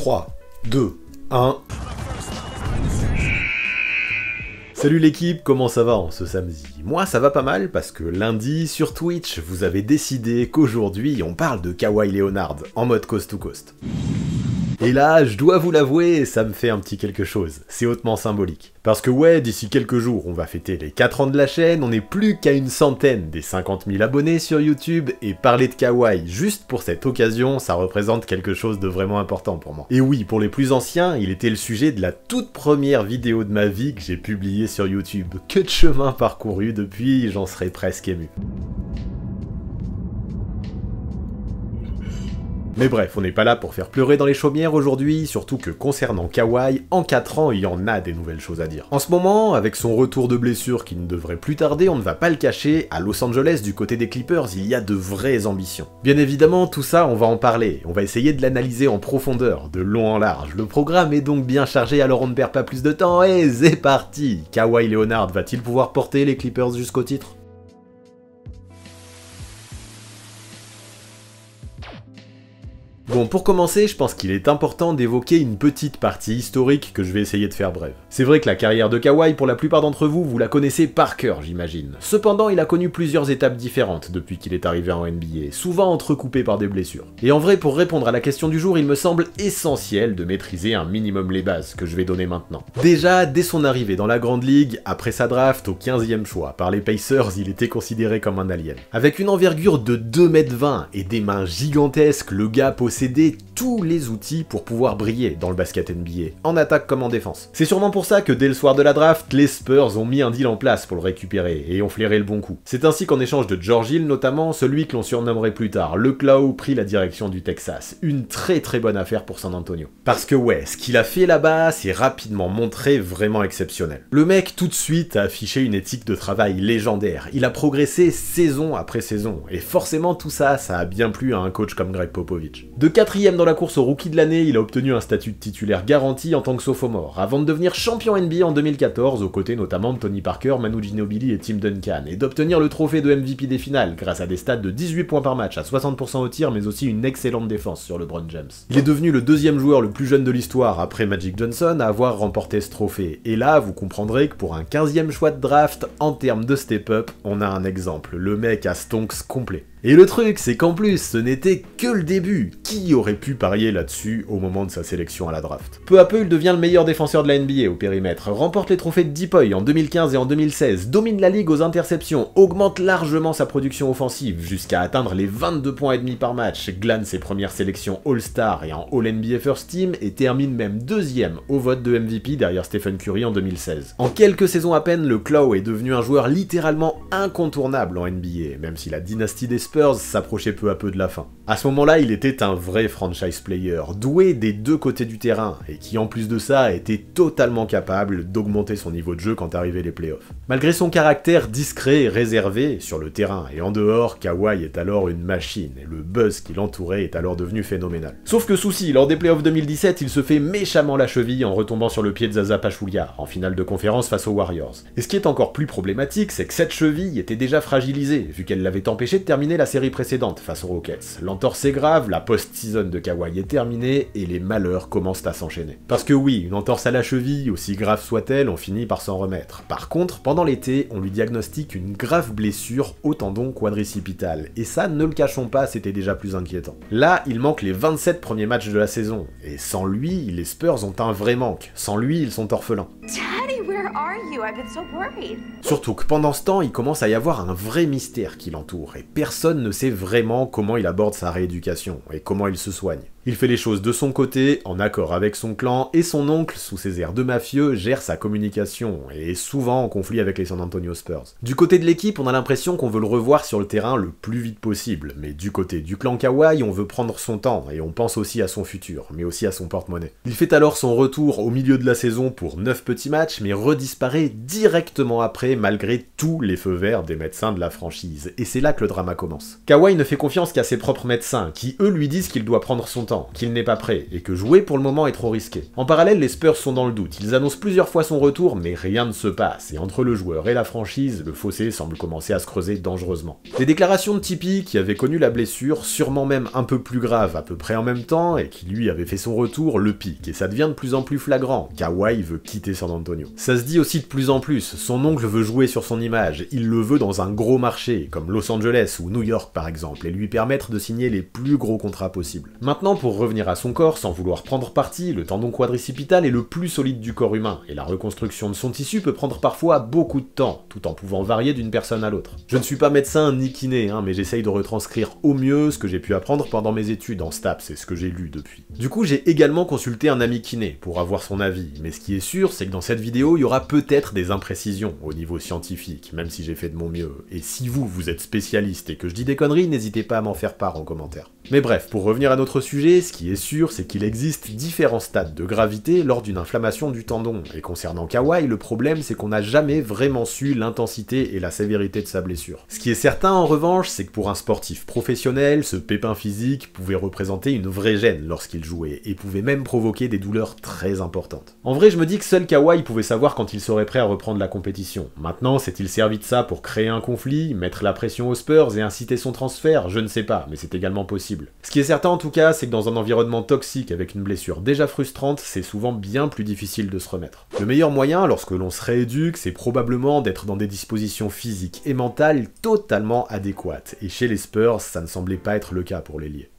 3, 2, 1... Salut l'équipe, comment ça va en ce samedi? Moi ça va pas mal parce que lundi sur Twitch, vous avez décidé qu'aujourd'hui on parle de Kawhi Leonard en mode coast to coast. Et là, je dois vous l'avouer, ça me fait un petit quelque chose, c'est hautement symbolique. Parce que ouais, d'ici quelques jours, on va fêter les 4 ans de la chaîne, on n'est plus qu'à une centaine des 50 000 abonnés sur YouTube, et parler de Kawhi juste pour cette occasion, ça représente quelque chose de vraiment important pour moi. Et oui, pour les plus anciens, il était le sujet de la toute première vidéo de ma vie que j'ai publiée sur YouTube. Que de chemin parcouru depuis, j'en serais presque ému. Mais bref, on n'est pas là pour faire pleurer dans les chaumières aujourd'hui, surtout que concernant Kawhi, en 4 ans, il y en a des nouvelles choses à dire. En ce moment, avec son retour de blessure qui ne devrait plus tarder, on ne va pas le cacher, à Los Angeles, du côté des Clippers, il y a de vraies ambitions. Bien évidemment, tout ça, on va en parler, on va essayer de l'analyser en profondeur, de long en large. Le programme est donc bien chargé, alors on ne perd pas plus de temps, et c'est parti! Kawhi Leonard va-t-il pouvoir porter les Clippers jusqu'au titre? Bon, pour commencer, je pense qu'il est important d'évoquer une petite partie historique que je vais essayer de faire brève. C'est vrai que la carrière de Kawhi, pour la plupart d'entre vous, vous la connaissez par cœur, j'imagine. Cependant, il a connu plusieurs étapes différentes depuis qu'il est arrivé en NBA, souvent entrecoupées par des blessures. Et en vrai, pour répondre à la question du jour, il me semble essentiel de maîtriser un minimum les bases que je vais donner maintenant. Déjà, dès son arrivée dans la Grande Ligue, après sa draft au 15e choix par les Pacers, il était considéré comme un alien. Avec une envergure de 2,20 m et des mains gigantesques, le gars possédait tous les outils pour pouvoir briller dans le basket NBA, en attaque comme en défense. C'est sûrement pour ça que dès le soir de la draft, les Spurs ont mis un deal en place pour le récupérer et ont flairé le bon coup. C'est ainsi qu'en échange de George Hill notamment, celui que l'on surnommerait plus tard le Claw prit la direction du Texas. Une très bonne affaire pour San Antonio. Parce que ouais, ce qu'il a fait là-bas s'est rapidement montré vraiment exceptionnel. Le mec tout de suite a affiché une éthique de travail légendaire. Il a progressé saison après saison et forcément tout ça, ça a bien plu à un coach comme Greg Popovich. De 4e dans la course au rookie de l'année, il a obtenu un statut de titulaire garanti en tant que sophomore, avant de devenir champion NBA en 2014, aux côtés notamment de Tony Parker, Manu Ginobili et Tim Duncan, et d'obtenir le trophée de MVP des finales, grâce à des stats de 18 points par match, à 60% au tir, mais aussi une excellente défense sur LeBron James. Il est devenu le 2e joueur le plus jeune de l'histoire, après Magic Johnson, à avoir remporté ce trophée, et là, vous comprendrez que pour un 15e choix de draft, en termes de step-up, on a un exemple, le mec a stonks complet. Et le truc, c'est qu'en plus, ce n'était que le début. Qui aurait pu parier là-dessus au moment de sa sélection à la draft? Peu à peu, il devient le meilleur défenseur de la NBA au périmètre, remporte les trophées de Depoy en 2015 et en 2016, domine la ligue aux interceptions, augmente largement sa production offensive jusqu'à atteindre les 22 points et demi par match, glane ses premières sélections All-Star et en All-NBA First Team et termine même 2e au vote de MVP derrière Stephen Curry en 2016. En quelques saisons à peine, le Claw est devenu un joueur littéralement incontournable en NBA, même si la dynastie des Spurs s'approchait peu à peu de la fin. À ce moment-là, il était un vrai franchise player, doué des deux côtés du terrain, et qui en plus de ça était totalement capable d'augmenter son niveau de jeu quand arrivaient les playoffs. Malgré son caractère discret et réservé sur le terrain et en dehors, Kawhi est alors une machine, et le buzz qui l'entourait est alors devenu phénoménal. Sauf que souci, lors des playoffs 2017, il se fait méchamment la cheville en retombant sur le pied de Zaza Pachulia, en finale de conférence face aux Warriors. Et ce qui est encore plus problématique, c'est que cette cheville était déjà fragilisée, vu qu'elle l'avait empêché de terminer la série précédente face aux Rockets. L'entorse est grave, la post-season de Kawhi est terminée, et les malheurs commencent à s'enchaîner. Parce que oui, une entorse à la cheville, aussi grave soit-elle, on finit par s'en remettre. Par contre, pendant l'été, on lui diagnostique une grave blessure au tendon quadricipital, et ça, ne le cachons pas, c'était déjà plus inquiétant. Là, il manque les 27 premiers matchs de la saison, et sans lui, les Spurs ont un vrai manque. Sans lui, ils sont orphelins. Surtout que pendant ce temps, il commence à y avoir un vrai mystère qui l'entoure, et personne ne sait vraiment comment il aborde sa rééducation, et comment il se soigne. Il fait les choses de son côté, en accord avec son clan, et son oncle, sous ses airs de mafieux, gère sa communication, et est souvent en conflit avec les San Antonio Spurs. Du côté de l'équipe, on a l'impression qu'on veut le revoir sur le terrain le plus vite possible, mais du côté du clan Kawhi, on veut prendre son temps, et on pense aussi à son futur, mais aussi à son porte-monnaie. Il fait alors son retour au milieu de la saison pour 9 petits matchs, mais redisparaît directement après, malgré tous les feux verts des médecins de la franchise, et c'est là que le drama commence. Kawhi ne fait confiance qu'à ses propres médecins, qui eux lui disent qu'il doit prendre son temps, longtemps, qu'il n'est pas prêt, et que jouer pour le moment est trop risqué. En parallèle, les Spurs sont dans le doute, ils annoncent plusieurs fois son retour, mais rien ne se passe, et entre le joueur et la franchise, le fossé semble commencer à se creuser dangereusement. Des déclarations de Tipeee, qui avait connu la blessure, sûrement même un peu plus grave à peu près en même temps, et qui lui avait fait son retour, le pique, et ça devient de plus en plus flagrant, Kawhi veut quitter San Antonio. Ça se dit aussi de plus en plus, son oncle veut jouer sur son image, il le veut dans un gros marché, comme Los Angeles ou New York par exemple, et lui permettre de signer les plus gros contrats possibles. Maintenant, pour revenir à son corps, sans vouloir prendre parti, le tendon quadricipital est le plus solide du corps humain, et la reconstruction de son tissu peut prendre parfois beaucoup de temps, tout en pouvant varier d'une personne à l'autre. Je ne suis pas médecin ni kiné, mais j'essaye de retranscrire au mieux ce que j'ai pu apprendre pendant mes études en STAPS, c'est ce que j'ai lu depuis. Du coup, j'ai également consulté un ami kiné pour avoir son avis, mais ce qui est sûr, c'est que dans cette vidéo, il y aura peut-être des imprécisions au niveau scientifique, même si j'ai fait de mon mieux. Et si vous êtes spécialiste et que je dis des conneries, n'hésitez pas à m'en faire part en commentaire. Mais bref, pour revenir à notre sujet, ce qui est sûr, c'est qu'il existe différents stades de gravité lors d'une inflammation du tendon, et concernant Kawhi, le problème c'est qu'on n'a jamais vraiment su l'intensité et la sévérité de sa blessure. Ce qui est certain en revanche, c'est que pour un sportif professionnel, ce pépin physique pouvait représenter une vraie gêne lorsqu'il jouait, et pouvait même provoquer des douleurs très importantes. En vrai, je me dis que seul Kawhi pouvait savoir quand il serait prêt à reprendre la compétition. Maintenant, s'est-il servi de ça pour créer un conflit, mettre la pression aux Spurs et inciter son transfert? Je ne sais pas, mais c'est également possible. Ce qui est certain en tout cas, c'est que dans un environnement toxique avec une blessure déjà frustrante, c'est souvent bien plus difficile de se remettre. Le meilleur moyen, lorsque l'on se rééduque, c'est probablement d'être dans des dispositions physiques et mentales totalement adéquates. Et chez les Spurs, ça ne semblait pas être le cas pour l'ailier.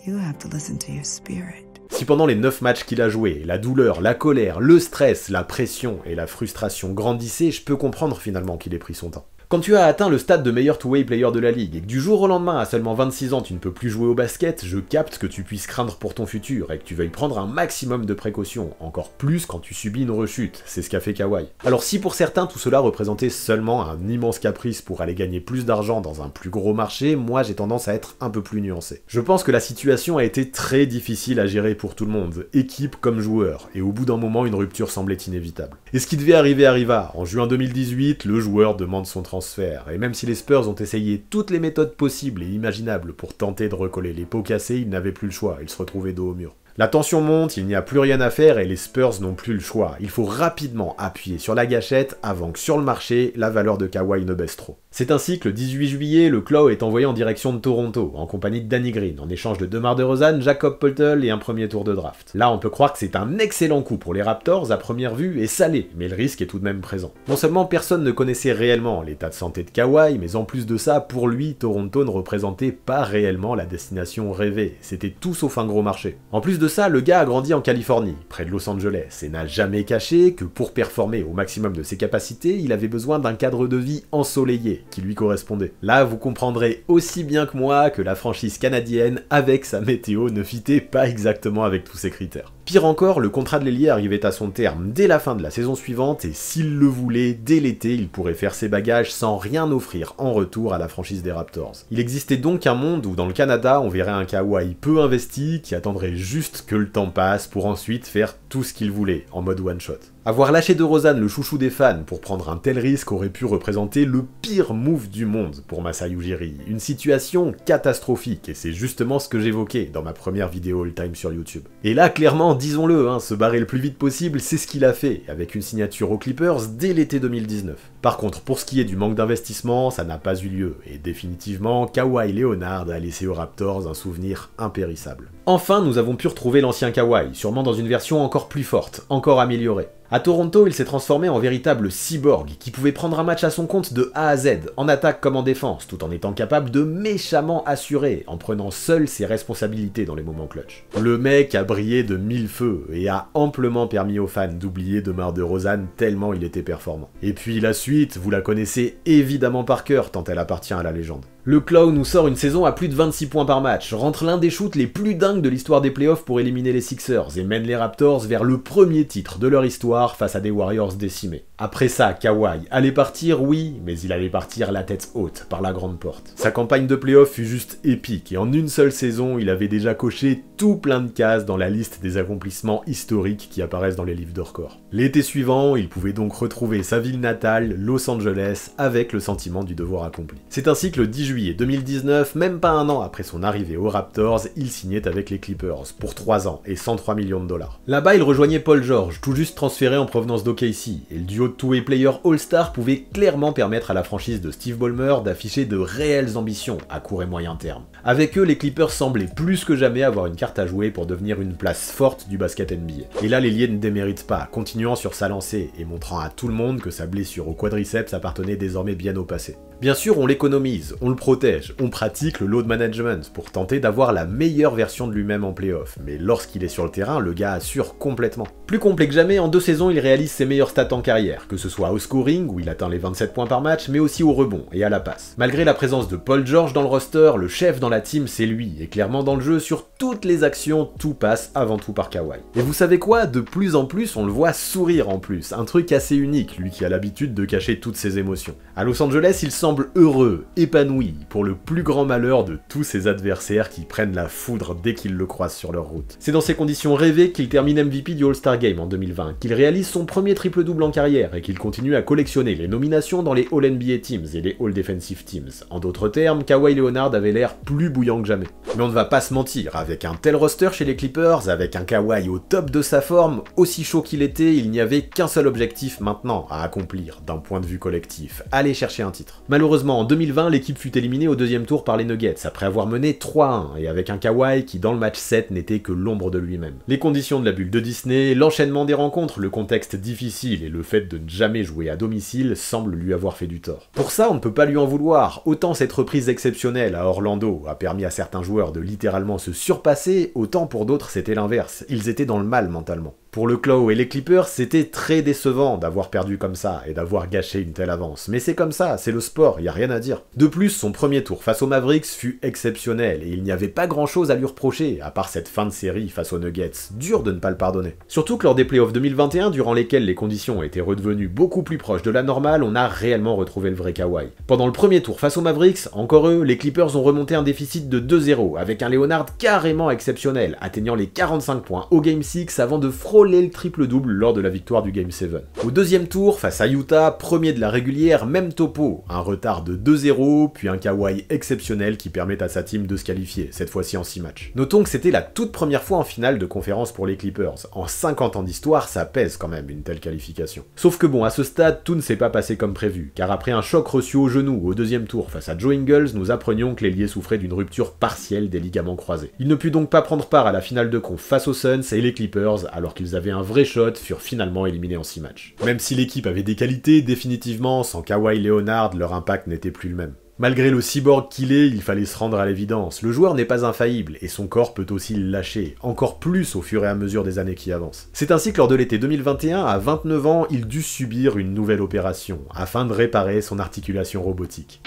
Si pendant les 9 matchs qu'il a joués, la douleur, la colère, le stress, la pression et la frustration grandissaient, je peux comprendre finalement qu'il ait pris son temps. Quand tu as atteint le stade de meilleur two-way player de la ligue et que du jour au lendemain, à seulement 26 ans, tu ne peux plus jouer au basket, je capte que tu puisses craindre pour ton futur et que tu veuilles prendre un maximum de précautions, encore plus quand tu subis une rechute, c'est ce qu'a fait Kawhi. Alors si pour certains tout cela représentait seulement un immense caprice pour aller gagner plus d'argent dans un plus gros marché, moi j'ai tendance à être un peu plus nuancé. Je pense que la situation a été très difficile à gérer pour tout le monde, équipe comme joueur, et au bout d'un moment une rupture semblait inévitable. Et ce qui devait arriver arriva. En juin 2018, le joueur demande son transfert, et même si les Spurs ont essayé toutes les méthodes possibles et imaginables pour tenter de recoller les pots cassés, ils n'avaient plus le choix, ils se retrouvaient dos au mur. La tension monte, il n'y a plus rien à faire et les Spurs n'ont plus le choix. Il faut rapidement appuyer sur la gâchette avant que sur le marché, la valeur de Kawhi ne baisse trop. C'est ainsi que le 18 juillet, le Claw est envoyé en direction de Toronto, en compagnie de Danny Green, en échange de DeMar DeRozan, Jakob Poeltl et un premier tour de draft. Là, on peut croire que c'est un excellent coup pour les Raptors à première vue et salé, mais le risque est tout de même présent. Non seulement personne ne connaissait réellement l'état de santé de Kawhi, mais en plus de ça, pour lui, Toronto ne représentait pas réellement la destination rêvée. C'était tout sauf un gros marché. En plus de ça, le gars a grandi en Californie, près de Los Angeles, et n'a jamais caché que pour performer au maximum de ses capacités, il avait besoin d'un cadre de vie ensoleillé, qui lui correspondait. Là, vous comprendrez aussi bien que moi que la franchise canadienne, avec sa météo, ne fitait pas exactement avec tous ces critères. Pire encore, le contrat de l'ailier arrivait à son terme dès la fin de la saison suivante, et s'il le voulait, dès l'été, il pourrait faire ses bagages sans rien offrir en retour à la franchise des Raptors. Il existait donc un monde où dans le Canada, on verrait un Kawhi peu investi, qui attendrait juste que le temps passe pour ensuite faire tout ce qu'il voulait, en mode one-shot. Avoir lâché DeRozan, le chouchou des fans, pour prendre un tel risque aurait pu représenter le pire move du monde pour Masai Ujiri. Une situation catastrophique, et c'est justement ce que j'évoquais dans ma première vidéo all-time sur YouTube. Et là, clairement, disons-le, se barrer le plus vite possible, c'est ce qu'il a fait, avec une signature aux Clippers dès l'été 2019. Par contre, pour ce qui est du manque d'investissement, ça n'a pas eu lieu, et définitivement, Kawhi Leonard a laissé aux Raptors un souvenir impérissable. Enfin, nous avons pu retrouver l'ancien Kawhi, sûrement dans une version encore plus forte, encore améliorée. À Toronto, il s'est transformé en véritable cyborg, qui pouvait prendre un match à son compte de A à Z, en attaque comme en défense, tout en étant capable de méchamment assurer, en prenant seul ses responsabilités dans les moments clutch. Le mec a brillé de mille feux, et a amplement permis aux fans d'oublier DeMar DeRozan tellement il était performant. Et puis la suite, vous la connaissez évidemment par cœur, tant elle appartient à la légende. Le Claw nous sort une saison à plus de 26 points par match, rentre l'un des shoots les plus dingues de l'histoire des playoffs pour éliminer les Sixers, et mène les Raptors vers le premier titre de leur histoire face à des Warriors décimés. Après ça, Kawhi allait partir, oui, mais il allait partir la tête haute, par la grande porte. Sa campagne de playoffs fut juste épique, et en une seule saison, il avait déjà coché tout plein de cases dans la liste des accomplissements historiques qui apparaissent dans les livres de records. L'été suivant, il pouvait donc retrouver sa ville natale, Los Angeles, avec le sentiment du devoir accompli. C'est ainsi que le 10 juillet juillet 2019, même pas un an après son arrivée aux Raptors, il signait avec les Clippers pour 3 ans et 103 millions de dollars. Là-bas, il rejoignait Paul George, tout juste transféré en provenance d'OKC, et le duo de two-way player All-Star pouvait clairement permettre à la franchise de Steve Ballmer d'afficher de réelles ambitions à court et moyen terme. Avec eux, les Clippers semblaient plus que jamais avoir une carte à jouer pour devenir une place forte du basket NBA. Et là, l'ailier ne démérite pas, continuant sur sa lancée et montrant à tout le monde que sa blessure au quadriceps appartenait désormais bien au passé. Bien sûr, on l'économise, on le protège, on pratique le load management pour tenter d'avoir la meilleure version de lui-même en playoff, mais lorsqu'il est sur le terrain, le gars assure complètement. Plus complet que jamais, en 2 saisons, il réalise ses meilleurs stats en carrière, que ce soit au scoring, où il atteint les 27 points par match, mais aussi au rebond et à la passe. Malgré la présence de Paul George dans le roster, le chef dans la team c'est lui, et clairement dans le jeu, sur toutes les actions, tout passe avant tout par Kawhi. Et vous savez quoi? De plus en plus, on le voit sourire en plus, un truc assez unique, lui qui a l'habitude de cacher toutes ses émotions. À Los Angeles, il semble heureux, épanoui, pour le plus grand malheur de tous ses adversaires qui prennent la foudre dès qu'ils le croisent sur leur route. C'est dans ces conditions rêvées qu'il termine MVP du All-Star Game en 2020, qu'il réalise son premier triple-double en carrière et qu'il continue à collectionner les nominations dans les All-NBA Teams et les All-Defensive Teams. En d'autres termes, Kawhi Leonard avait l'air plus bouillant que jamais. Mais on ne va pas se mentir, avec un tel roster chez les Clippers, avec un Kawhi au top de sa forme, aussi chaud qu'il était, il n'y avait qu'un seul objectif maintenant à accomplir, d'un point de vue collectif, aller chercher un titre. Malheureusement, en 2020, l'équipe fut éliminée au 2e tour par les Nuggets, après avoir mené 3-1, et avec un Kawhi qui dans le match 7 n'était que l'ombre de lui-même. Les conditions de la bulle de Disney, l'enchaînement des rencontres, le contexte difficile et le fait de ne jamais jouer à domicile semblent lui avoir fait du tort. Pour ça, on ne peut pas lui en vouloir, autant cette reprise exceptionnelle à Orlando a permis à certains joueurs de littéralement se surpasser, autant pour d'autres c'était l'inverse, ils étaient dans le mal mentalement. Pour le Claw et les Clippers, c'était très décevant d'avoir perdu comme ça et d'avoir gâché une telle avance. Mais c'est comme ça, c'est le sport, y a rien à dire. De plus, son premier tour face aux Mavericks fut exceptionnel et il n'y avait pas grand chose à lui reprocher, à part cette fin de série face aux Nuggets. Dur de ne pas le pardonner. Surtout que lors des playoffs 2021, durant lesquels les conditions étaient redevenues beaucoup plus proches de la normale, on a réellement retrouvé le vrai Kawhi. Pendant le premier tour face aux Mavericks, encore eux, les Clippers ont remonté un déficit de 2-0, avec un Leonard carrément exceptionnel, atteignant les 45 points au Game 6 avant de frôler le triple-double lors de la victoire du Game 7. Au 2e tour, face à Utah, premier de la régulière, même topo, un retard de 2-0, puis un Kawhi exceptionnel qui permet à sa team de se qualifier, cette fois-ci en 6 matchs. Notons que c'était la toute première fois en finale de conférence pour les Clippers. En 50 ans d'histoire, ça pèse quand même une telle qualification. Sauf que bon, à ce stade, tout ne s'est pas passé comme prévu, car après un choc reçu au genou au 2e tour face à Joe Ingles, nous apprenions que l'ailier souffrait d'une rupture partielle des ligaments croisés. Il ne put donc pas prendre part à la finale de conf face aux Suns et les Clippers, alors qu'ils avaient un vrai shot, furent finalement éliminés en 6 matchs. Même si l'équipe avait des qualités, définitivement, sans Kawhi Leonard, leur impact n'était plus le même. Malgré le cyborg qu'il est, il fallait se rendre à l'évidence. Le joueur n'est pas infaillible, et son corps peut aussi le lâcher, encore plus au fur et à mesure des années qui avancent. C'est ainsi que lors de l'été 2021, à 29 ans, il dut subir une nouvelle opération, afin de réparer son articulation robotique.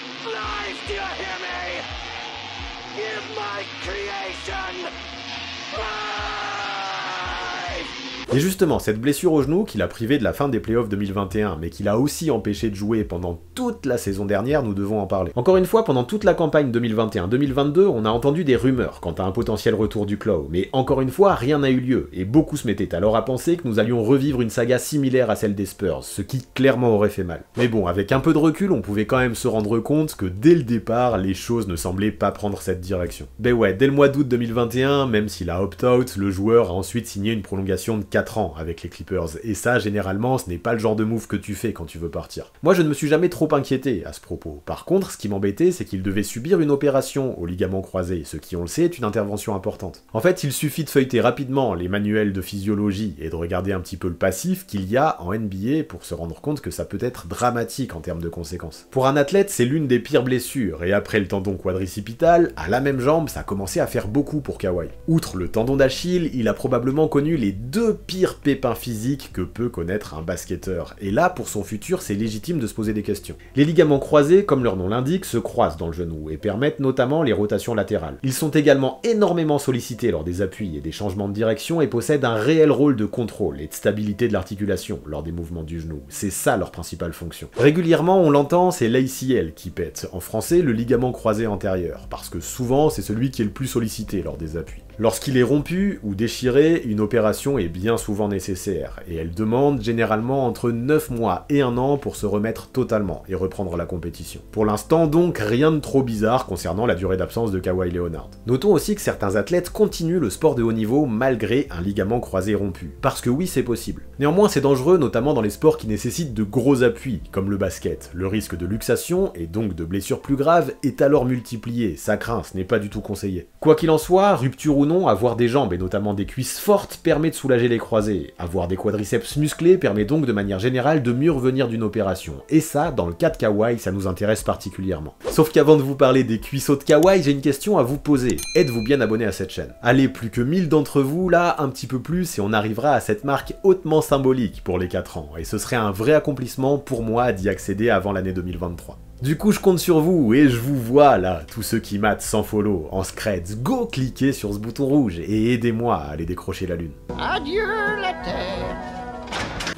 Et justement, cette blessure au genou qui l'a privé de la fin des playoffs 2021, mais qui l'a aussi empêché de jouer pendant toute la saison dernière, nous devons en parler. Encore une fois, pendant toute la campagne 2021-2022, on a entendu des rumeurs quant à un potentiel retour du Claw, mais encore une fois, rien n'a eu lieu, et beaucoup se mettaient alors à penser que nous allions revivre une saga similaire à celle des Spurs, ce qui clairement aurait fait mal. Mais bon, avec un peu de recul, on pouvait quand même se rendre compte que dès le départ, les choses ne semblaient pas prendre cette direction. Ben ouais, dès le mois d'août 2021, même s'il a opt-out, le joueur a ensuite signé une prolongation de 4 ans avec les Clippers, et ça, généralement, ce n'est pas le genre de move que tu fais quand tu veux partir. Moi, je ne me suis jamais trop inquiété à ce propos. Par contre, ce qui m'embêtait, c'est qu'il devait subir une opération au ligament croisé, ce qui, on le sait, est une intervention importante. En fait, il suffit de feuilleter rapidement les manuels de physiologie et de regarder un petit peu le passif qu'il y a en NBA pour se rendre compte que ça peut être dramatique en termes de conséquences. Pour un athlète, c'est l'une des pires blessures, et après le tendon quadricipital, à la même jambe, ça commençait à faire beaucoup pour Kawhi. Outre le tendon d'Achille, il a probablement connu les 2 pires pépin physique que peut connaître un basketteur. Et là, pour son futur, c'est légitime de se poser des questions. Les ligaments croisés, comme leur nom l'indique, se croisent dans le genou et permettent notamment les rotations latérales. Ils sont également énormément sollicités lors des appuis et des changements de direction et possèdent un réel rôle de contrôle et de stabilité de l'articulation lors des mouvements du genou. C'est ça leur principale fonction. Régulièrement, on l'entend, c'est l'ACL qui pète. En français, le ligament croisé antérieur, parce que souvent, c'est celui qui est le plus sollicité lors des appuis. Lorsqu'il est rompu ou déchiré, une opération est bien souvent nécessaire, et elle demande généralement entre 9 mois et 1 an pour se remettre totalement et reprendre la compétition. Pour l'instant donc, rien de trop bizarre concernant la durée d'absence de Kawhi Leonard. Notons aussi que certains athlètes continuent le sport de haut niveau malgré un ligament croisé rompu, parce que oui c'est possible. Néanmoins c'est dangereux notamment dans les sports qui nécessitent de gros appuis, comme le basket. Le risque de luxation, et donc de blessures plus graves, est alors multiplié, ça craint, ce n'est pas du tout conseillé. Quoi qu'il en soit, rupture ou non, avoir des jambes et notamment des cuisses fortes permet de soulager les croisés. Avoir des quadriceps musclés permet donc de manière générale de mieux revenir d'une opération. Et ça, dans le cas de Kawhi, ça nous intéresse particulièrement. Sauf qu'avant de vous parler des cuisseaux de Kawhi, j'ai une question à vous poser. Êtes-vous bien abonné à cette chaîne? Allez, plus que 1000 d'entre vous, là, un petit peu plus, et on arrivera à cette marque hautement symbolique pour les 4 ans. Et ce serait un vrai accomplissement pour moi d'y accéder avant l'année 2023. Du coup, je compte sur vous, et je vous vois là, tous ceux qui matent sans follow, en screds, go cliquez sur ce bouton rouge, et aidez-moi à aller décrocher la lune. Adieu la terre.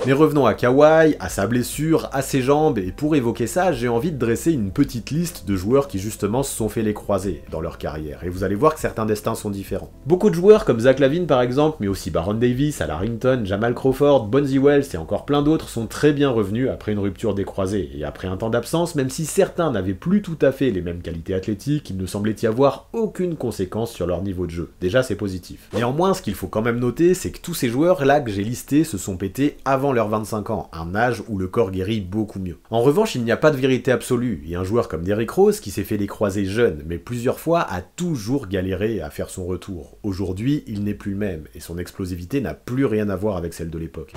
Mais revenons à Kawhi, à sa blessure, à ses jambes, et pour évoquer ça, j'ai envie de dresser une petite liste de joueurs qui justement se sont fait les croisés dans leur carrière, et vous allez voir que certains destins sont différents. Beaucoup de joueurs comme Zach LaVine par exemple, mais aussi Baron Davis, Al Harrington, Jamal Crawford, Bonzi Wells et encore plein d'autres sont très bien revenus après une rupture des croisés, et après un temps d'absence, même si certains n'avaient plus tout à fait les mêmes qualités athlétiques, il ne semblait y avoir aucune conséquence sur leur niveau de jeu. Déjà c'est positif. Néanmoins, ce qu'il faut quand même noter, c'est que tous ces joueurs là que j'ai listés se sont pétés avant leurs 25 ans, un âge où le corps guérit beaucoup mieux. En revanche, il n'y a pas de vérité absolue, et un joueur comme Derrick Rose, qui s'est fait les croisés jeune, mais plusieurs fois, a toujours galéré à faire son retour. Aujourd'hui, il n'est plus le même, et son explosivité n'a plus rien à voir avec celle de l'époque.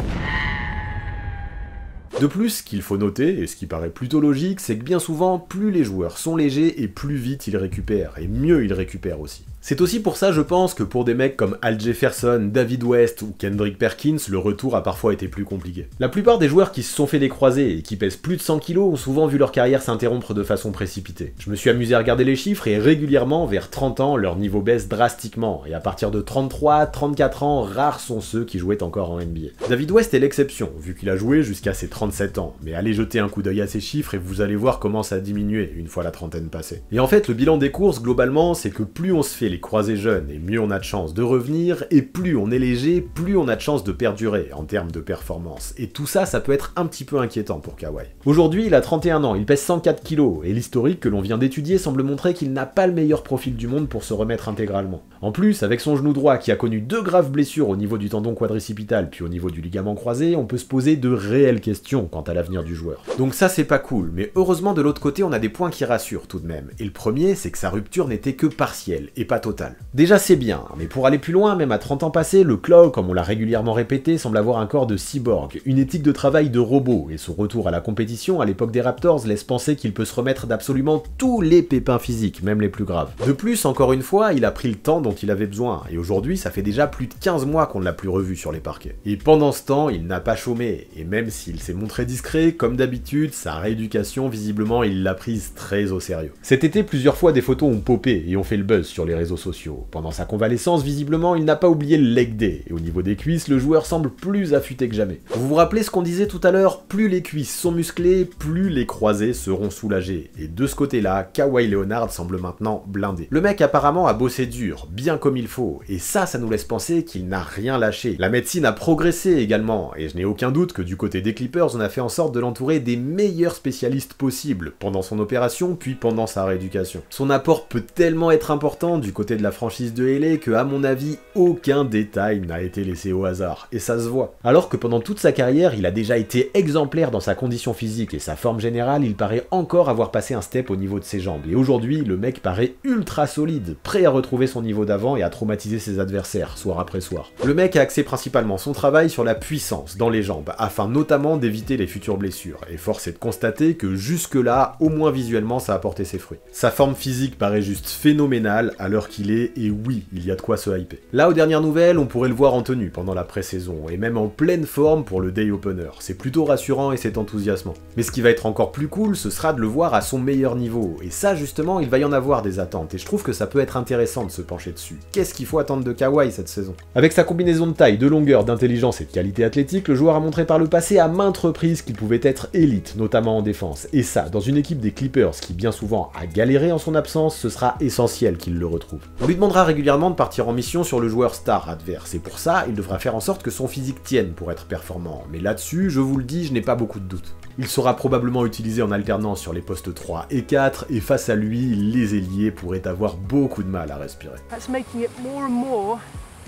De plus, ce qu'il faut noter, et ce qui paraît plutôt logique, c'est que bien souvent, plus les joueurs sont légers et plus vite ils récupèrent, et mieux ils récupèrent aussi. C'est aussi pour ça, je pense, que pour des mecs comme Al Jefferson, David West ou Kendrick Perkins, le retour a parfois été plus compliqué. La plupart des joueurs qui se sont fait les croisés et qui pèsent plus de 100 kg ont souvent vu leur carrière s'interrompre de façon précipitée. Je me suis amusé à regarder les chiffres et régulièrement, vers 30 ans, leur niveau baisse drastiquement, et à partir de 33, 34 ans, rares sont ceux qui jouaient encore en NBA. David West est l'exception, vu qu'il a joué jusqu'à ses 37 ans, mais allez jeter un coup d'œil à ses chiffres et vous allez voir comment ça a diminué une fois la trentaine passée. Et en fait, le bilan des courses, globalement, c'est que plus on se fait les croisés jeunes, et mieux on a de chances de revenir, et plus on est léger, plus on a de chances de perdurer en termes de performance. Et tout ça, ça peut être un petit peu inquiétant pour Kawhi. Aujourd'hui, il a 31 ans, il pèse 104 kg, et l'historique que l'on vient d'étudier semble montrer qu'il n'a pas le meilleur profil du monde pour se remettre intégralement. En plus, avec son genou droit qui a connu 2 graves blessures au niveau du tendon quadricipital puis au niveau du ligament croisé, on peut se poser de réelles questions quant à l'avenir du joueur. Donc ça c'est pas cool, mais heureusement de l'autre côté on a des points qui rassurent tout de même. Et le premier, c'est que sa rupture n'était que partielle et pas totale. Déjà c'est bien, mais pour aller plus loin, même à 30 ans passés, le Claw, comme on l'a régulièrement répété, semble avoir un corps de cyborg, une éthique de travail de robot, et son retour à la compétition à l'époque des Raptors laisse penser qu'il peut se remettre d'absolument tous les pépins physiques, même les plus graves. De plus, encore une fois, il a pris le temps dont il avait besoin, et aujourd'hui ça fait déjà plus de 15 mois qu'on ne l'a plus revu sur les parquets. Et pendant ce temps, il n'a pas chômé, et même s'il s'est montré discret, comme d'habitude, sa rééducation, visiblement, il l'a prise très au sérieux. Cet été, plusieurs fois des photos ont popé et ont fait le buzz sur les réseaux sociaux. Pendant sa convalescence, visiblement, il n'a pas oublié le leg day, et au niveau des cuisses, le joueur semble plus affûté que jamais. Vous vous rappelez ce qu'on disait tout à l'heure, plus les cuisses sont musclées, plus les croisés seront soulagés. Et de ce côté-là, Kawhi Leonard semble maintenant blindé. Le mec apparemment a bossé dur, bien comme il faut, et ça nous laisse penser qu'il n'a rien lâché. La médecine a progressé également, et je n'ai aucun doute que du côté des Clippers, on a fait en sorte de l'entourer des meilleurs spécialistes possibles, pendant son opération, puis pendant sa rééducation. Son apport peut tellement être important du côté de la franchise de LA que, à mon avis, aucun détail n'a été laissé au hasard, et ça se voit. Alors que pendant toute sa carrière, il a déjà été exemplaire dans sa condition physique et sa forme générale, il paraît encore avoir passé un step au niveau de ses jambes, et aujourd'hui, le mec paraît ultra solide, prêt à retrouver son niveau d'avant et à traumatiser ses adversaires, soir après soir. Le mec a axé principalement son travail sur la puissance dans les jambes, afin notamment d'éviter les futures blessures, et force est de constater que jusque-là, au moins visuellement, ça a porté ses fruits. Sa forme physique paraît juste phénoménale à l'heure qu'il est, et oui, il y a de quoi se hyper. Là, aux dernières nouvelles, on pourrait le voir en tenue pendant la pré-saison, et même en pleine forme pour le Day Opener. C'est plutôt rassurant et c'est enthousiasmant. Mais ce qui va être encore plus cool, ce sera de le voir à son meilleur niveau, et ça justement, il va y en avoir des attentes, et je trouve que ça peut être intéressant de se pencher dessus. Qu'est-ce qu'il faut attendre de Kawhi cette saison? Avec sa combinaison de taille, de longueur, d'intelligence et de qualité athlétique, le joueur a montré par le passé à maintes reprises qu'il pouvait être élite, notamment en défense, et ça, dans une équipe des Clippers qui bien souvent a galéré en son absence, ce sera essentiel qu'il le retrouve. trouve. On lui demandera régulièrement de partir en mission sur le joueur star adverse, et pour ça, il devra faire en sorte que son physique tienne pour être performant, mais là-dessus, je vous le dis, je n'ai pas beaucoup de doutes. Il sera probablement utilisé en alternance sur les postes 3 et 4, et face à lui, les ailiers pourraient avoir beaucoup de mal à respirer. That's making it more and more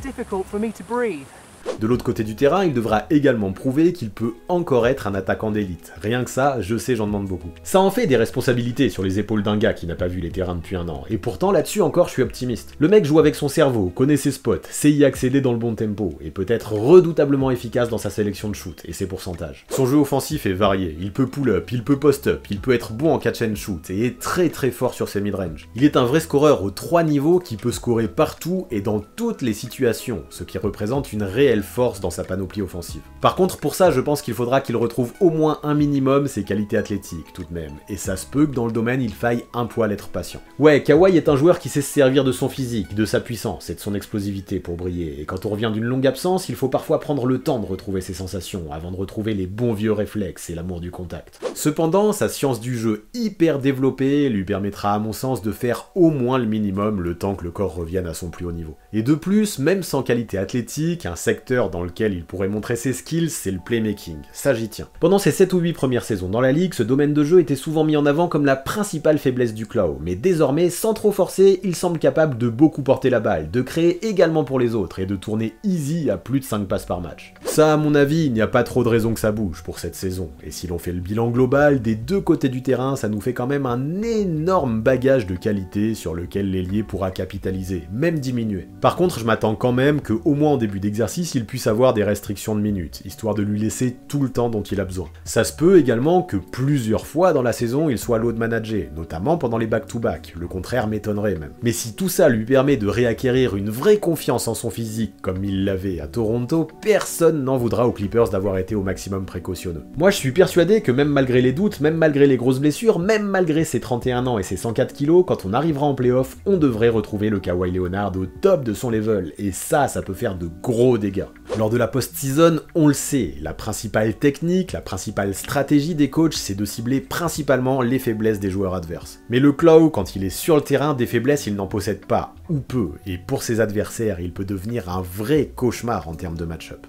difficult for me to breathe. De l'autre côté du terrain, il devra également prouver qu'il peut encore être un attaquant d'élite. Rien que ça, je sais, j'en demande beaucoup. Ça en fait des responsabilités sur les épaules d'un gars qui n'a pas vu les terrains depuis un an, et pourtant là-dessus encore je suis optimiste. Le mec joue avec son cerveau, connaît ses spots, sait y accéder dans le bon tempo, et peut être redoutablement efficace dans sa sélection de shoot et ses pourcentages. Son jeu offensif est varié, il peut pull-up, il peut post-up, il peut être bon en catch and shoot, et est très fort sur ses mid-range. Il est un vrai scoreur aux 3 niveaux qui peut scorer partout et dans toutes les situations, ce qui représente une réelle force dans sa panoplie offensive. Par contre, pour ça, je pense qu'il faudra qu'il retrouve au moins un minimum ses qualités athlétiques, tout de même, et ça se peut que dans le domaine, il faille un poil être patient. Ouais, Kawhi est un joueur qui sait se servir de son physique, de sa puissance et de son explosivité pour briller, et quand on revient d'une longue absence, il faut parfois prendre le temps de retrouver ses sensations, avant de retrouver les bons vieux réflexes et l'amour du contact. Cependant, sa science du jeu hyper développée lui permettra à mon sens de faire au moins le minimum le temps que le corps revienne à son plus haut niveau. Et de plus, même sans qualité athlétique, un secteur dans lequel il pourrait montrer ses skills, c'est le playmaking. Ça, j'y tiens. Pendant ses 7 ou 8 premières saisons dans la ligue, ce domaine de jeu était souvent mis en avant comme la principale faiblesse du Claw, mais désormais, sans trop forcer, il semble capable de beaucoup porter la balle, de créer également pour les autres et de tourner easy à plus de 5 passes par match. Ça, à mon avis, il n'y a pas trop de raison que ça bouge pour cette saison, et si l'on fait le bilan global, des deux côtés du terrain, ça nous fait quand même un énorme bagage de qualité sur lequel l'ailier pourra capitaliser, même diminuer. Par contre, je m'attends quand même que, au moins en début d'exercice, il puisse avoir des restrictions de minutes, histoire de lui laisser tout le temps dont il a besoin. Ça se peut également que plusieurs fois dans la saison, il soit load managé, notamment pendant les back-to-back, le contraire m'étonnerait même. Mais si tout ça lui permet de réacquérir une vraie confiance en son physique comme il l'avait à Toronto, personne n'en voudra aux Clippers d'avoir été au maximum précautionneux. Moi je suis persuadé que même malgré les doutes, même malgré les grosses blessures, même malgré ses 31 ans et ses 104 kilos, quand on arrivera en playoff, on devrait retrouver le Kawhi Leonard au top de son level, et ça peut faire de gros dégâts. Lors de la post-season, on le sait, la principale technique, la principale stratégie des coachs, c'est de cibler principalement les faiblesses des joueurs adverses. Mais le Claw, quand il est sur le terrain, des faiblesses, il n'en possède pas, ou peu, et pour ses adversaires, il peut devenir un vrai cauchemar en termes de match-up.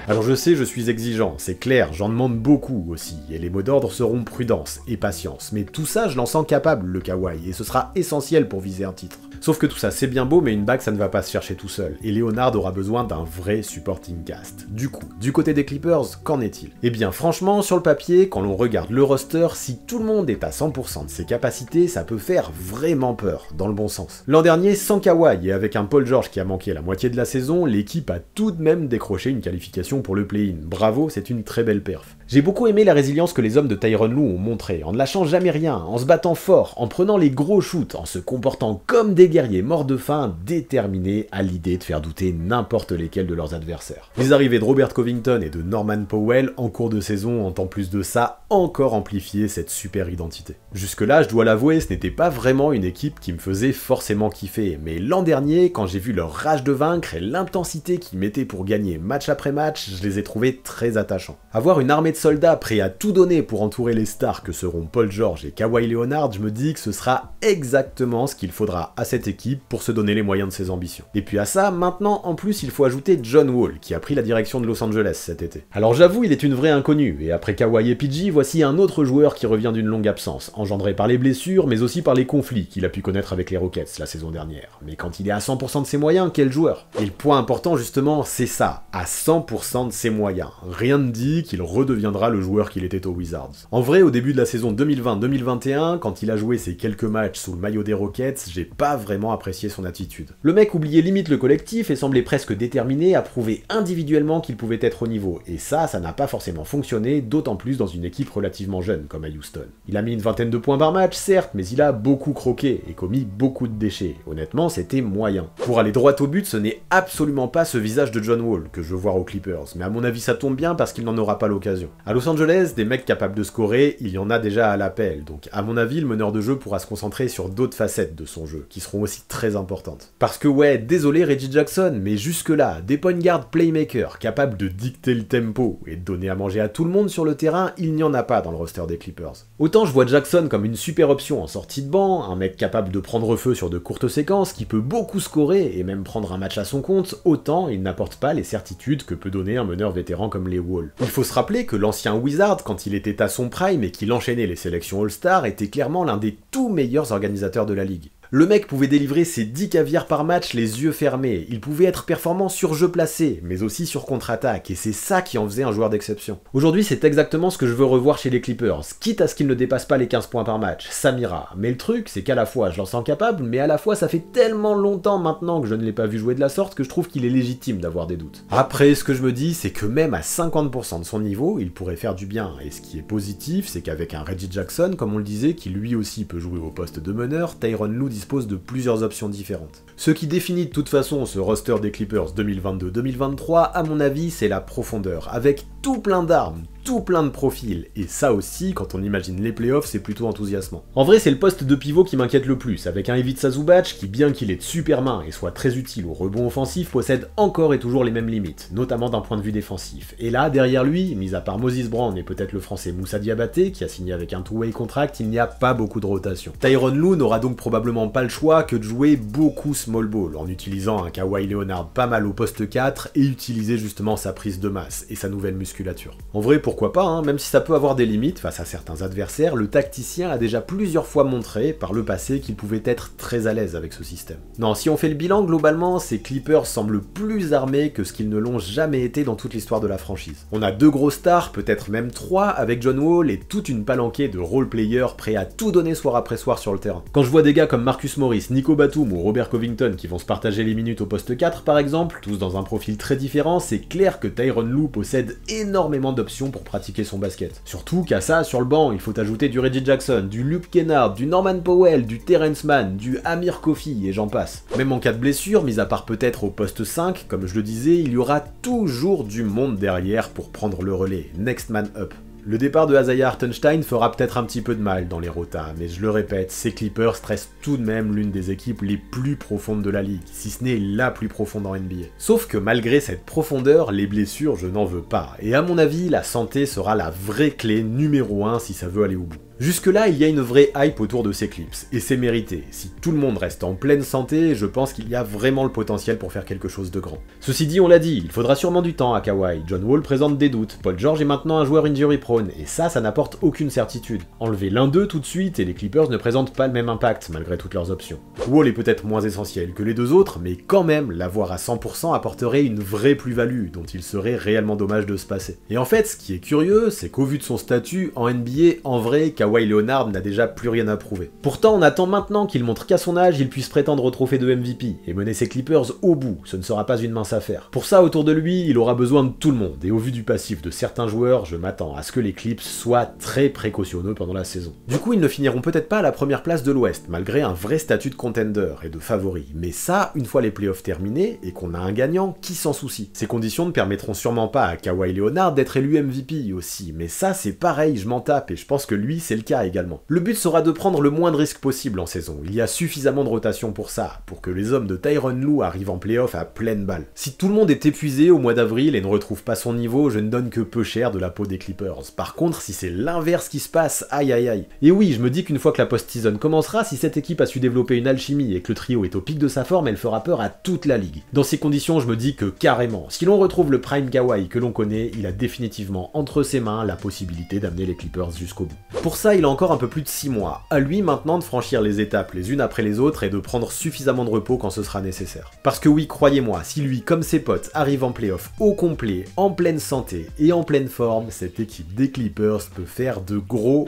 Alors je sais, je suis exigeant, c'est clair, j'en demande beaucoup aussi, et les mots d'ordre seront prudence et patience, mais tout ça je l'en sens capable, le Kawhi, et ce sera essentiel pour viser un titre. Sauf que tout ça c'est bien beau, mais une bague ça ne va pas se chercher tout seul, et Leonard aura besoin d'un vrai supporting cast. Du coup, du côté des Clippers, qu'en est-il? Eh bien franchement, sur le papier, quand l'on regarde le roster, si tout le monde est à 100% de ses capacités, ça peut faire vraiment peur, dans le bon sens. L'an dernier, sans Kawhi et avec un Paul George qui a manqué la moitié de la saison, l'équipe a tout de même décroché une qualification pour le play-in. Bravo, c'est une très belle perf. J'ai beaucoup aimé la résilience que les hommes de Tyronn Lue ont montré, en ne lâchant jamais rien, en se battant fort, en prenant les gros shoots, en se comportant comme des guerriers morts de faim, déterminés à l'idée de faire douter n'importe lesquels de leurs adversaires. Les arrivées de Robert Covington et de Norman Powell en cours de saison ont en plus de ça encore amplifié cette super identité. Jusque-là, je dois l'avouer, ce n'était pas vraiment une équipe qui me faisait forcément kiffer, mais l'an dernier, quand j'ai vu leur rage de vaincre et l'intensité qu'ils mettaient pour gagner match après match, je les ai trouvés très attachants. Avoir une armée de soldats prêts à tout donner pour entourer les stars que seront Paul George et Kawhi Leonard, je me dis que ce sera exactement ce qu'il faudra à cette équipe pour se donner les moyens de ses ambitions. Et puis à ça, maintenant, en plus, il faut ajouter John Wall, qui a pris la direction de Los Angeles cet été. Alors j'avoue, il est une vraie inconnue, et après Kawhi et PG, voici un autre joueur qui revient d'une longue absence, engendré par les blessures, mais aussi par les conflits qu'il a pu connaître avec les Rockets la saison dernière. Mais quand il est à 100% de ses moyens, quel joueur? Et le point important justement, c'est ça, à 100% de ses moyens. Rien ne dit qu'il redeviendra le joueur qu'il était aux Wizards. En vrai, au début de la saison 2020-2021, quand il a joué ses quelques matchs sous le maillot des Rockets, j'ai pas vraiment apprécié son attitude. Le mec oubliait limite le collectif et semblait presque déterminé à prouver individuellement qu'il pouvait être au niveau, et ça n'a pas forcément fonctionné, d'autant plus dans une équipe relativement jeune comme à Houston. Il a mis une vingtaine de points par match, certes, mais il a beaucoup croqué et commis beaucoup de déchets. Honnêtement, c'était moyen. Pour aller droit au but, ce n'est absolument pas ce visage de John Wall que je veux voir aux Clippers, mais à mon avis ça tombe bien parce qu'il n'en aura pas l'occasion. À Los Angeles, des mecs capables de scorer, il y en a déjà à l'appel, donc à mon avis le meneur de jeu pourra se concentrer sur d'autres facettes de son jeu, qui seront sont aussi très importantes. Parce que ouais, désolé Reggie Jackson, mais jusque-là, des point guard playmakers capables de dicter le tempo et de donner à manger à tout le monde sur le terrain, il n'y en a pas dans le roster des Clippers. Autant je vois Jackson comme une super option en sortie de banc, un mec capable de prendre feu sur de courtes séquences, qui peut beaucoup scorer et même prendre un match à son compte, autant il n'apporte pas les certitudes que peut donner un meneur vétéran comme les Wall. Il faut se rappeler que l'ancien Wizard, quand il était à son prime et qu'il enchaînait les sélections All-Star, était clairement l'un des tout meilleurs organisateurs de la ligue. Le mec pouvait délivrer ses 10 caviars par match les yeux fermés, il pouvait être performant sur jeu placé, mais aussi sur contre-attaque, et c'est ça qui en faisait un joueur d'exception. Aujourd'hui, c'est exactement ce que je veux revoir chez les Clippers, quitte à ce qu'il ne dépasse pas les 15 points par match, ça m'ira. Mais le truc, c'est qu'à la fois je l'en sens capable, mais à la fois ça fait tellement longtemps maintenant que je ne l'ai pas vu jouer de la sorte que je trouve qu'il est légitime d'avoir des doutes. Après, ce que je me dis, c'est que même à 50% de son niveau, il pourrait faire du bien, et ce qui est positif, c'est qu'avec un Reggie Jackson, comme on le disait, qui lui aussi peut jouer au poste de meneur, Tyronn Lue dispose de plusieurs options différentes. Ce qui définit de toute façon ce roster des Clippers 2022-2023, à mon avis, c'est la profondeur, avec tout plein d'armes, tout plein de profils, et ça aussi, quand on imagine les playoffs, c'est plutôt enthousiasmant. En vrai, c'est le poste de pivot qui m'inquiète le plus, avec un Ivica Zubac qui, bien qu'il ait de super mains et soit très utile au rebond offensif, possède encore et toujours les mêmes limites, notamment d'un point de vue défensif. Et là, derrière lui, mis à part Moses Brown et peut-être le français Moussa Diabaté, qui a signé avec un two-way contract, il n'y a pas beaucoup de rotation. Tyronn Lue n'aura donc probablement pas le choix que de jouer beaucoup small ball, en utilisant un Kawhi Leonard pas mal au poste 4 et utiliser justement sa prise de masse et sa nouvelle musculature. En vrai, pourquoi pas, hein, même si ça peut avoir des limites face à certains adversaires, le tacticien a déjà plusieurs fois montré par le passé qu'il pouvait être très à l'aise avec ce système. Non, si on fait le bilan, globalement, ces Clippers semblent plus armés que ce qu'ils ne l'ont jamais été dans toute l'histoire de la franchise. On a 2 gros stars, peut-être même 3, avec John Wall et toute une palanquée de role-players prêts à tout donner soir après soir sur le terrain. Quand je vois des gars comme Marcus Morris, Nico Batum ou Robert Covington qui vont se partager les minutes au poste 4 par exemple, tous dans un profil très différent, c'est clair que Tyronn Lue possède énormément d'options pour pratiquer son basket. Surtout qu'à ça, sur le banc, il faut ajouter du Reggie Jackson, du Luke Kennard, du Norman Powell, du Terrence Mann, du Amir Kofi et j'en passe. Même en cas de blessure, mis à part peut-être au poste 5, comme je le disais, il y aura toujours du monde derrière pour prendre le relais. Next man up. Le départ de Isaiah Hartenstein fera peut-être un petit peu de mal dans les rotas, mais je le répète, ces Clippers restent tout de même l'une des équipes les plus profondes de la ligue, si ce n'est la plus profonde en NBA. Sauf que malgré cette profondeur, les blessures, je n'en veux pas, et à mon avis, la santé sera la vraie clé numéro 1 si ça veut aller au bout. Jusque-là, il y a une vraie hype autour de ces Clips, et c'est mérité. Si tout le monde reste en pleine santé, je pense qu'il y a vraiment le potentiel pour faire quelque chose de grand. Ceci dit, on l'a dit, il faudra sûrement du temps à Kawhi. John Wall présente des doutes, Paul George est maintenant un joueur injury prone, et ça n'apporte aucune certitude. Enlevez l'un d'eux tout de suite, et les Clippers ne présentent pas le même impact, malgré toutes leurs options. Wall est peut-être moins essentiel que les deux autres, mais quand même, l'avoir à 100% apporterait une vraie plus-value, dont il serait réellement dommage de se passer. Et en fait, ce qui est curieux, c'est qu'au vu de son statut, en NBA, en vrai, Kawhi Leonard n'a déjà plus rien à prouver. Pourtant, on attend maintenant qu'il montre qu'à son âge, il puisse prétendre au trophée de MVP et mener ses Clippers au bout, ce ne sera pas une mince affaire. Pour ça, autour de lui, il aura besoin de tout le monde, et au vu du passif de certains joueurs, je m'attends à ce que les Clips soient très précautionneux pendant la saison. Du coup, ils ne finiront peut-être pas à la première place de l'Ouest, malgré un vrai statut de contender et de favori, mais ça, une fois les playoffs terminés, et qu'on a un gagnant, qui s'en soucie? Ces conditions ne permettront sûrement pas à Kawhi Leonard d'être élu MVP aussi, mais ça c'est pareil, je m'en tape, et je pense que lui c'est le cas également. Le but sera de prendre le moins de risques possible en saison, il y a suffisamment de rotation pour ça, pour que les hommes de Tyronn Lue arrivent en playoff à pleine balle. Si tout le monde est épuisé au mois d'avril et ne retrouve pas son niveau, je ne donne que peu cher de la peau des Clippers. Par contre, si c'est l'inverse qui se passe, aïe aïe aïe. Et oui, je me dis qu'une fois que la post-season commencera, si cette équipe a su développer une alchimie et que le trio est au pic de sa forme, elle fera peur à toute la ligue. Dans ces conditions, je me dis que carrément, si l'on retrouve le prime Kawhi que l'on connaît, il a définitivement entre ses mains la possibilité d'amener les Clippers jusqu'au bout. Pour ça, il a encore un peu plus de 6 mois. À lui maintenant de franchir les étapes les unes après les autres et de prendre suffisamment de repos quand ce sera nécessaire. Parce que oui, croyez-moi, si lui, comme ses potes, arrive en playoff au complet, en pleine santé et en pleine forme, cette équipe des Clippers peut faire de gros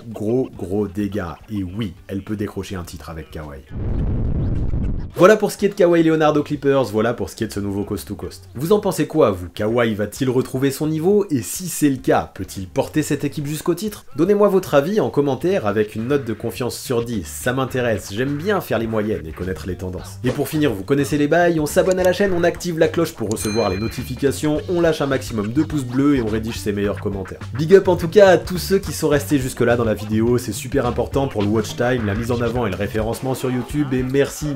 dégâts. Et oui, elle peut décrocher un titre avec Kawhi. Voilà pour ce qui est de Kawhi Leonard aux Clippers, voilà pour ce qui est de ce nouveau Coast to Coast. Vous en pensez quoi, vous? Kawhi va-t-il retrouver son niveau? Et si c'est le cas, peut-il porter cette équipe jusqu'au titre? Donnez-moi votre avis en commentaire avec une note de confiance sur 10, ça m'intéresse, j'aime bien faire les moyennes et connaître les tendances. Et pour finir, vous connaissez les bails, on s'abonne à la chaîne, on active la cloche pour recevoir les notifications, on lâche un maximum de pouces bleus et on rédige ses meilleurs commentaires. Big up en tout cas à tous ceux qui sont restés jusque là dans la vidéo, c'est super important pour le watch time, la mise en avant et le référencement sur YouTube, et merci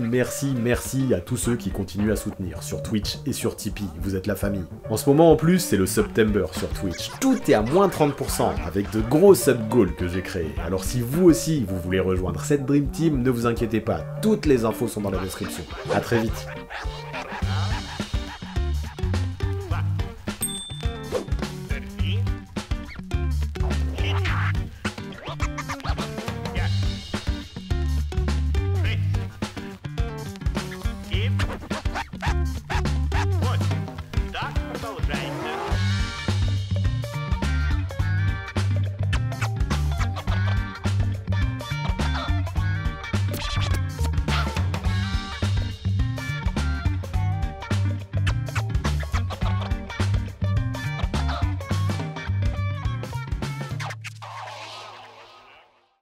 aussi merci à tous ceux qui continuent à soutenir sur Twitch et sur Tipeee, vous êtes la famille. En ce moment en plus, c'est le September sur Twitch. Tout est à moins 30% avec de gros sub goals que j'ai créés. Alors si vous aussi vous voulez rejoindre cette Dream Team, ne vous inquiétez pas, toutes les infos sont dans la description. A très vite.